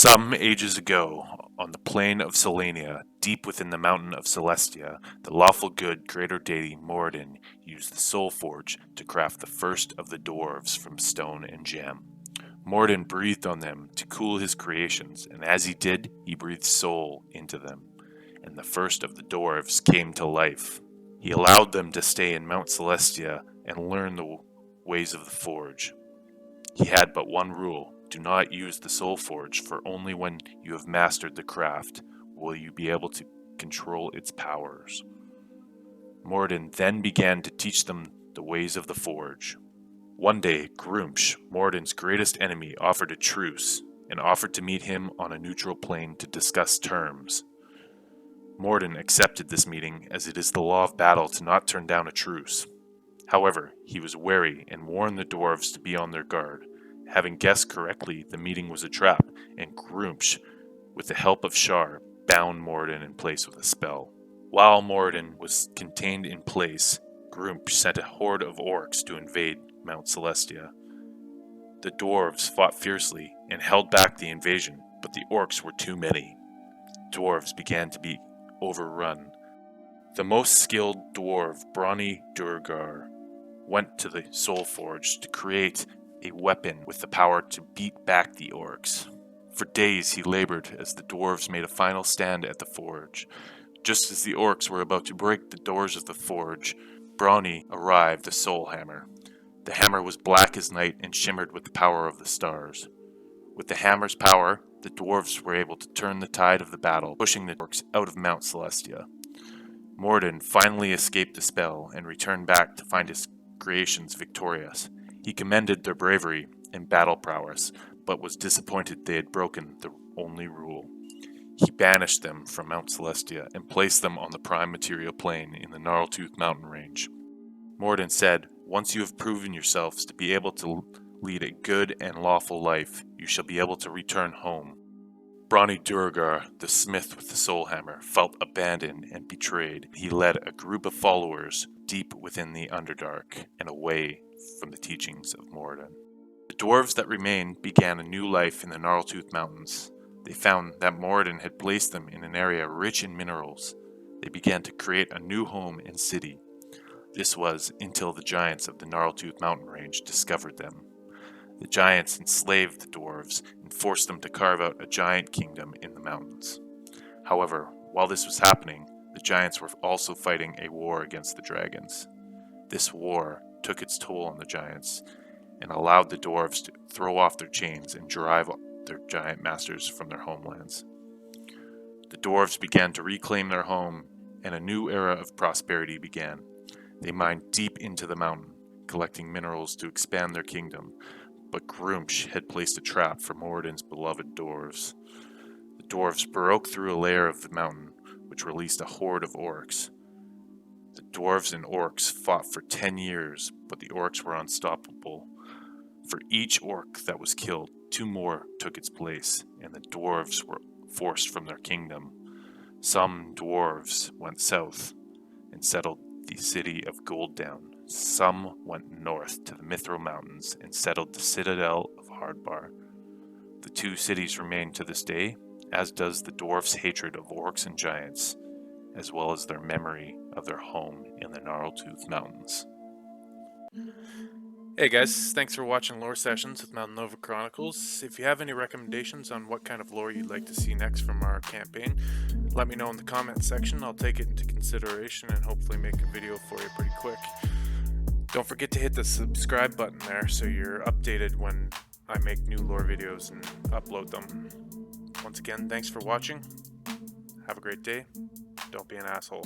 Some ages ago, on the plain of Selenia, deep within the mountain of Celestia, the lawful good greater deity Moradin used the soul forge to craft the first of the dwarves from stone and gem. Moradin breathed on them to cool his creations, and as he did, he breathed soul into them, and the first of the dwarves came to life. He allowed them to stay in Mount Celestia and learn the ways of the forge. He had but one rule: do not use the soul forge, for only when you have mastered the craft will you be able to control its powers. Moradin then began to teach them the ways of the forge. One day, Gruumsh, Moradin's greatest enemy, offered a truce and offered to meet him on a neutral plane to discuss terms. Moradin accepted this meeting, as it is the law of battle to not turn down a truce. However, he was wary and warned the dwarves to be on their guard. Having guessed correctly, the meeting was a trap, and Gruumsh, with the help of Shar, bound Moradin in place with a spell. While Moradin was contained in place, Gruumsh sent a horde of orcs to invade Mount Celestia. The dwarves fought fiercely and held back the invasion, but the orcs were too many. Dwarves began to be overrun. The most skilled dwarf, brawny Duergar, went to the soul forge to create a weapon with the power to beat back the orcs. For days he labored as the dwarves made a final stand at the forge. Just as the orcs were about to break the doors of the forge, Brawny arrived the soul hammer. The hammer was black as night and shimmered with the power of the stars. With the hammer's power, the dwarves were able to turn the tide of the battle, pushing the orcs out of Mount Celestia. Moradin finally escaped the spell and returned back to find his creations victorious. He commended their bravery and battle prowess, but was disappointed they had broken the only rule. He banished them from Mount Celestia and placed them on the prime material plane in the Gnarltooth mountain range. Moradin said, "Once you have proven yourselves to be able to lead a good and lawful life, you shall be able to return home." Brawny Duergar, the smith with the soul hammer, felt abandoned and betrayed. He led a group of followers deep within the Underdark and away from the teachings of Moradin. The dwarves that remained began a new life in the Gnarltooth Mountains. They found that Moradin had placed them in an area rich in minerals. They began to create a new home and city. This was until the giants of the Gnarltooth mountain range discovered them. The giants enslaved the dwarves and forced them to carve out a giant kingdom in the mountains. However, while this was happening, the giants were also fighting a war against the dragons. This war took its toll on the giants and allowed the dwarves to throw off their chains and drive their giant masters from their homelands. The dwarves began to reclaim their home, and a new era of prosperity began. They mined deep into the mountain, collecting minerals to expand their kingdom, but Gruumsh had placed a trap for Moradin's beloved dwarves. The dwarves broke through a layer of the mountain, which released a horde of orcs. The dwarves and orcs fought for 10 years, but the orcs were unstoppable. For each orc that was killed, 2 more took its place, and the dwarves were forced from their kingdom. Some dwarves went south and settled the city of Golddown. Some went north to the Mithril Mountains and settled the citadel of Hardbar. The 2 cities remain to this day, as does the dwarves' hatred of orcs and giants, as well as their memory of their home in the Gnarltooth Mountains. Hey guys, thanks for watching Lore Sessions with Mountain Nova Chronicles. If you have any recommendations on what kind of lore you'd like to see next from our campaign, let me know in the comments section. I'll take it into consideration and hopefully make a video for you pretty quick. Don't forget to hit the subscribe button there so you're updated when I make new lore videos and upload them. Once again, thanks for watching. Have a great day. Don't be an asshole.